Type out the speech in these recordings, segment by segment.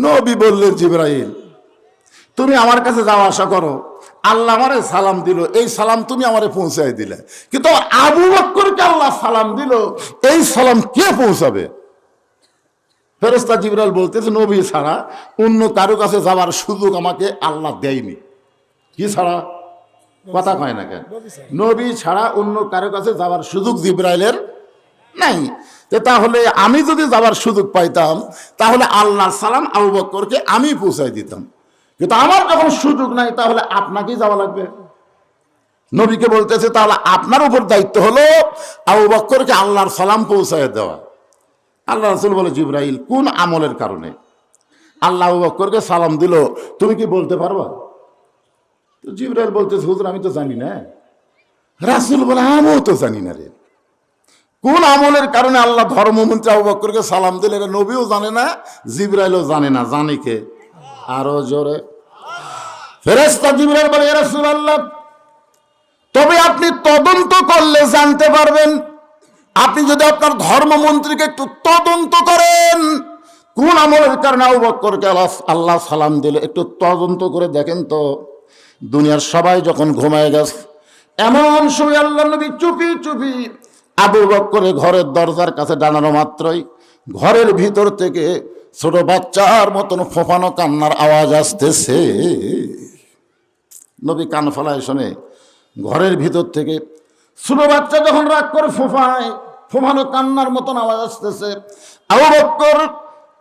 নবী বললেন, জিবরাইল তুমি আমার কাছে যাওয়া আসা করো, আল্লাহ আমারে সালাম দিল, এই সালাম তুমি আমারে পৌঁছাই দিলে, কিন্তু আবু বকরকে আল্লাহ সালাম দিল, এই সালাম কে পৌঁছাবে? ফেরেশতা জিবরাইল বলতেছে, নবী ছাড়া অন্য কারো কাছে যাওয়ার সুযোগ আমাকে আল্লাহ দেয়নি। কি ছাড়া? কথা কয় না কেন? নবী ছাড়া অন্য কারো কাছে যাওয়ার সুযোগ জিবরাইলের নাই। তাহলে আমি যদি যাওয়ার সুযোগ পাইতাম, তাহলে আল্লাহর সালাম আবু বকরকে আমি পৌঁছাই দিতাম, কিন্তু আমার যখন সুযোগ নাই, তাহলে আপনাকেই যাওয়া লাগবে। নবীকে বলতেছে, তাহলে আপনার উপর দায়িত্ব হলো আবু বকরকে আল্লাহর সালাম পৌঁছায় দেওয়া। আল্লাহ রাসূল বলে, জিবরাইল কোন আমলের কারণে আল্লাহ আবু বকরকে সালাম দিল, তুমি কি বলতে পারবা? তো জিবরাইল বলতেছে, হুজুর আমি তো জানি না। রাসূল বলে, আমিও তো জানি না রে, কোন আমলের কারণে আল্লাহ ধর্মমন্ত্রী আবু বকরকে সালাম দিলে, এটা নবীও জানে না, জিবরাইলও জানে না। জানে কে? আরো জোরে। ফেরেশতা জিবরাইল বলে, ইয়া রাসূলুল্লাহ, তবে আপনি তদন্ত করলে জানতে পারবেন। আপনি যদি আপনার ধর্মমন্ত্রীকে একটু তদন্ত করেন, কোন আমলের কারণে আবু বকরকে আল্লাহ সালাম দিলে, একটু তদন্ত করে দেখেন তো। দুনিয়ার সবাই যখন ঘুমায় গেছে, এমন সময় আল্লাহ নবী চুপি চুপি আবু বকরের ঘরের দরজার কাছে দাঁড়ানো মাত্রই ঘরের ভিতর থেকে ছোট বাচ্চার মতন ফোঁফানো কান্নার আওয়াজ আসতেছে। নবী কান ফলায় শোনে, ঘরের ভিতর থেকে ছোট বাচ্চা যখন রাগ করে ফোঁফায়, ফোঁফানো কান্নার মতন আওয়াজ আসতেছে। আবু বকর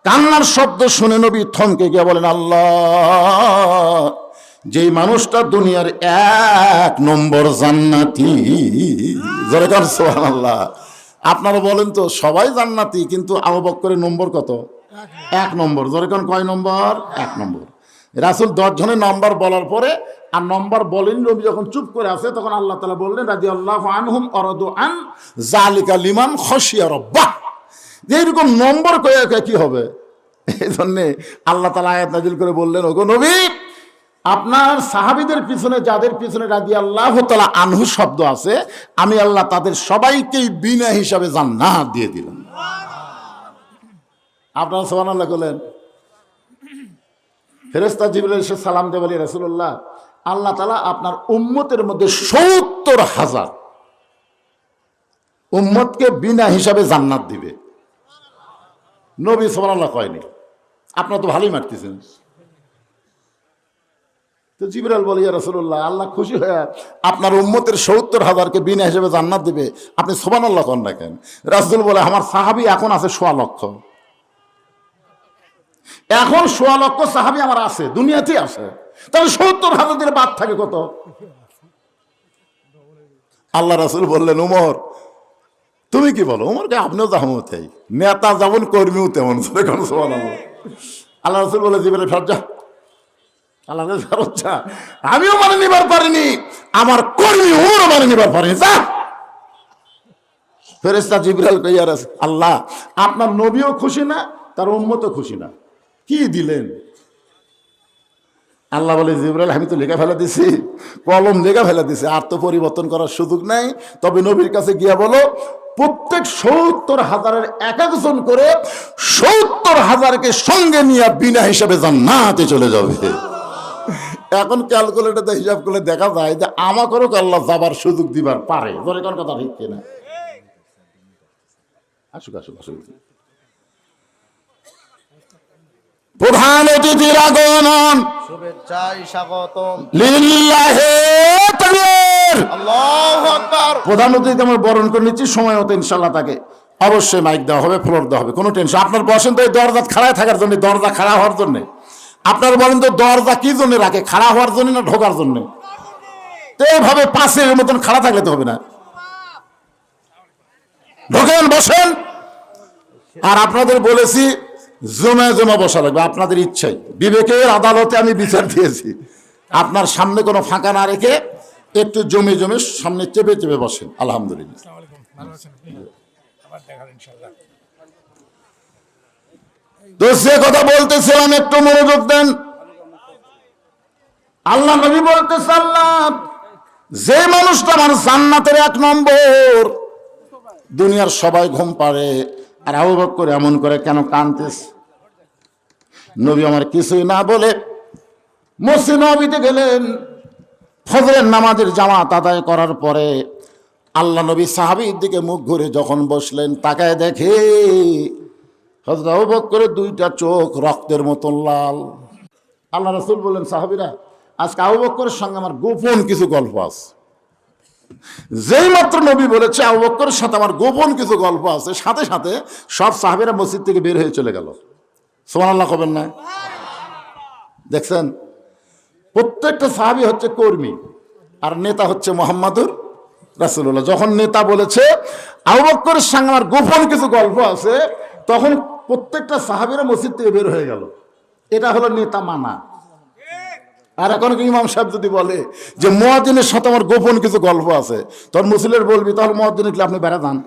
কান্নার শব্দ শুনে নবী থমকে গিয়ে বলেন, আল্লাহ, যেই মানুষটা দুনিয়ার 1 নম্বর জান্নাতি। জোরে কার সুবহানাল্লাহ। আপনারা বলেন তো, সবাই জান্নাতি, কিন্তু আবু বকরের নম্বর কত? 1 নম্বর। জোরে কার কয় নম্বর? 1 নম্বর। রাসূল 10 জনের নাম্বার বলার পরে আর নম্বর বলেন, নবী যখন চুপ করে আছে, তখন আল্লাহ তাআলা বললেন, রাদিয়াল্লাহু আনহুম ওয়ারাদু আন যালিকা লিমান খাশিয়া রাব্বাহ। যে এরকম নম্বর কয়ে কি হবে? এই জন্যে আল্লাহ তাআলা আয়াত নাযিল করে বললেন, ওগো নবী, আপনার সাহাবীদের পিছনে যাদের পিছনে রাদিয়াল্লাহু তাআলা আনহু শব্দ আছে, আমি আল্লাহ তাদের সবাইকেই বিনা হিসাবে জান্নাত দিয়ে দিলাম। আপনারা সুবহানাল্লাহ বলেন। ফেরেশতা জিবরাইল এসে সালাম দিয়ে বলে, রাসূলুল্লাহ, আল্লাহ তাআলা আপনার উম্মতের মধ্যে ৭০,০০০ উম্মতকে বিনা হিসাবে জান্নাত দিবে। নবী সুবহানাল্লাহ কয়নি, আপনারা তো ভালোই মারতেছেন। তো জিবরাইল বলে, ইয়া রাসূলুল্লাহ, আল্লাহ খুশি হয়ে আপনার উম্মতের ৭০,০০০কে বিনা হিসাবে জান্নাত দিবে, আপনি সুবহানাল্লাহ কন না কেন? রাসূল বলে, আমার সাহাবী এখন আছে ১,০০,০০০। এখন ১,০০,০০০ সাহাবী আমার আছে, দুনিয়াতেই আছে, তাহলে ৭০,০০০ দিলে বাদ থাকে কত? আল্লাহ রাসূল বললেন, উমর তুমি কি বলো? উমরকে আপনিও জাহমতাই, নেতা যেমন কর্মীও তেমন। সুবহানাল্লাহ। আল্লাহ রাসূল বলে, জিবরাইল ফেরত যা। আল্লাহ ফেরত যা, আমিও মানে নিবার পারিনি, আমার কর্মী উমরও মানে নিবার পারিনি, যা। ফেরেশতা জিবরাইল কই, ইয়া রাসূল আল্লাহ, আপনার নবীও খুশি না, তার উম্মতও খুশি না, কি দিলেন? আল্লাহ বলে, জিবরাইল আমি তো লেখা ফেলা দিছি, কলম লেখা ফেলা দিছি, আর তো পরিবর্তন করার সুযোগ নাই। তবে নবীর কাছে গিয়া বলো, প্রত্যেক ৭০,০০০-এর ১-১ জন করে ৭০,০০০কে সঙ্গে নিয়ে বিনা হিসাবে জান্নাতে চলে যাবে। এখন ক্যালকুলেটর হিসাব করলে দেখা যায় যে আমাকেও আল্লাহ যাবার সুযোগ দিবার পারে। ধরে কোন কথা ঠিক কিনা? আসুক আসুক আসুক। প্রধান অতিথির আগমন, শুভেচ্ছায় স্বাগতম। লিল্লাহি তাকবীর, আল্লাহু আকবার। প্রধান অতিথি আমরা বরণ করে নিচ্ছি, সময় মতো ইনশাআল্লাহ তাকে অবশ্যই মাইক দেওয়া হবে, ফ্লোর দেওয়া হবে, কোনো টেনশন। আপনার বসেন তো এই দরজা খাড়ায় থাকার জন্য, দরজা খাড়া হওয়ার জন্য। আপনার বলেন তো, দরজা কি জন্য রাখে? খাড়া হওয়ার জন্য না ঢোকার জন্য? তো এইভাবে পাশের মতন খাড়া থাকলে তো হবে না। ঢোকেন, বসেন। আর আপনাদের বলেছি, জমা জমা বসা লাগবে, আপনাদের ইচ্ছাই। বিবেকের আদালতে আমি বিচার দিয়েছি, আপনার সামনে কোনো ফাঁকা না রেখে একটু জমে জমে সামনে চেপে চেপে বসেন। আলহামদুলিল্লাহ। তো সে কথা বলতেছিলাম, একটু মনোযোগ দেন। আল্লাহ নবী বলতেছে, আল্লাহ, যে মানুষটা আমার জান্নাতের 1 নম্বর, দুনিয়ার সবাই ঘুম পাড়ে, আর আবু বকর এমন করে কেন কাঁদতেছে? নবী আমার কিছুই না বলে মসজিদ নববীতে গেলেন। ফজরের নামাজের জামাত আদায় করার পরে আল্লাহ নবী সাহাবীর দিকে মুখ ঘুরে যখন বসলেন, তাকায় দেখে হযরত আবু বকরের দুইটা চোখ রক্তের মতন লাল। আল্লাহ রাসূল বললেন, সাহাবীরা, আজকে আবু বকরের সঙ্গে আমার গোপন কিছু গল্প আছে। যেই মাত্র নবী বলেছে আবু বকরের সাথে আমার গোপন কিছু গল্প আছে, সাথে সাথে সব সাহাবীরা মসজিদ থেকে বের হয়ে চলে গেল। সুবহানাল্লাহ কবেন না? দেখছেন, প্রত্যেকটা সাহাবী হচ্ছে কর্মী আর নেতা হচ্ছে মুহাম্মাদুর রাসূলুল্লাহ। যখন নেতা বলেছে আবু বকরের সঙ্গে আমার গোপন কিছু গল্প আছে, তখন প্রত্যেকটা সাহাবীরা মসজিদ থেকে বের হয়ে গেল। এটা হলো নেতা মানা। আর এখন ইমাম সাহেব যদি বলে যে মুয়াজ্জিনের সাথে আমার গোপন কিছু গল্প আছে, তখন মুসলিমের বলবি তাহলে মুয়াজ্জিনের কি আপনি বেড়া যান?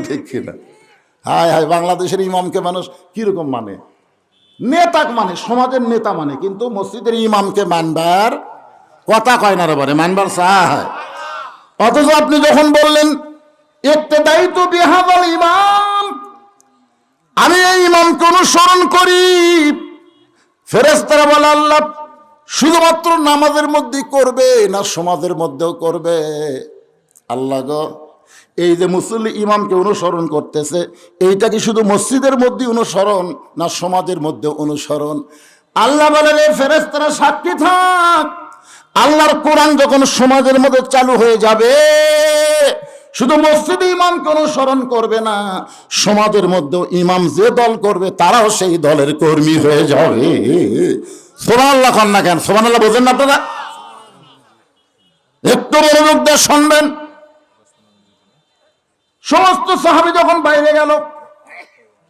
ঠিক কিনা? হায় হায়, বাংলাদেশের ইমামকে মানুষ কিরকম মানে? নেতা মানে, সমাজের নেতা মানে, কিন্তু মসজিদের ইমামকে মানবার কথা কয় না রে, বলে মানবার চায়। অথচ আপনি যখন বললেন ইক্তেদাইতু বিহাযাল ইমাম, আমি এই ইমামকে অনুসরণ করি, ফেরেশতারা বলে আল্লাহ শুধুমাত্র নামাজের মধ্যেই করবে না সমাজের মধ্যেও করবে? আল্লাহ গো, এই যে মুসল্লি ইমামকে অনুসরণ করতেছে, এইটা কি শুধু মসজিদের মধ্যে অনুসরণ না সমাজের মধ্যে অনুসরণ? আল্লাহ বলেন, এই ফেরেশতারা সাক্ষী থাক, আল্লাহর কোরআন যখন সমাজের মধ্যে চালু হয়ে যাবে, শুধু মসজিদে ইমামকে অনুসরণ করবে না, সমাজের মধ্যেও ইমাম যে দল করবে তারাও সেই দলের কর্মী হয়ে যাবে। সুবহানাল্লাহ খান না কেন? সুবহানাল্লাহ বোঝেন না আপনারা? একটু মনোযোগ দিয়ে শুনবেন। সমস্ত সাহাবী যখন বাইরে গেল,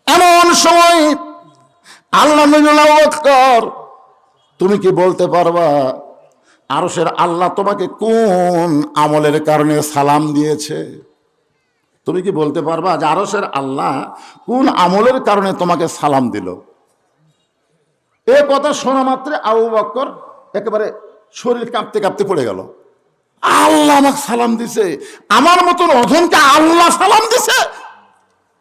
এমন সময় আল্লাহ নবী বললেন, আবু বকর, তুমি কি বলতে পারবা আরশের আল্লাহ তোমাকে কোন আমলের কারণে সালাম দিয়েছে? তুমি কি বলতে পারবা যে আরশের আল্লাহ কোন আমলের কারণে তোমাকে সালাম দিল? এ কথা শোনা মাত্র আবু বকর একেবারে শরীর কাঁপতে কাঁপতে পড়ে গেল। আল্লাহ আমাকে সালাম দিছে, আমার মতন অধমকে আল্লাহ সালাম দিছে,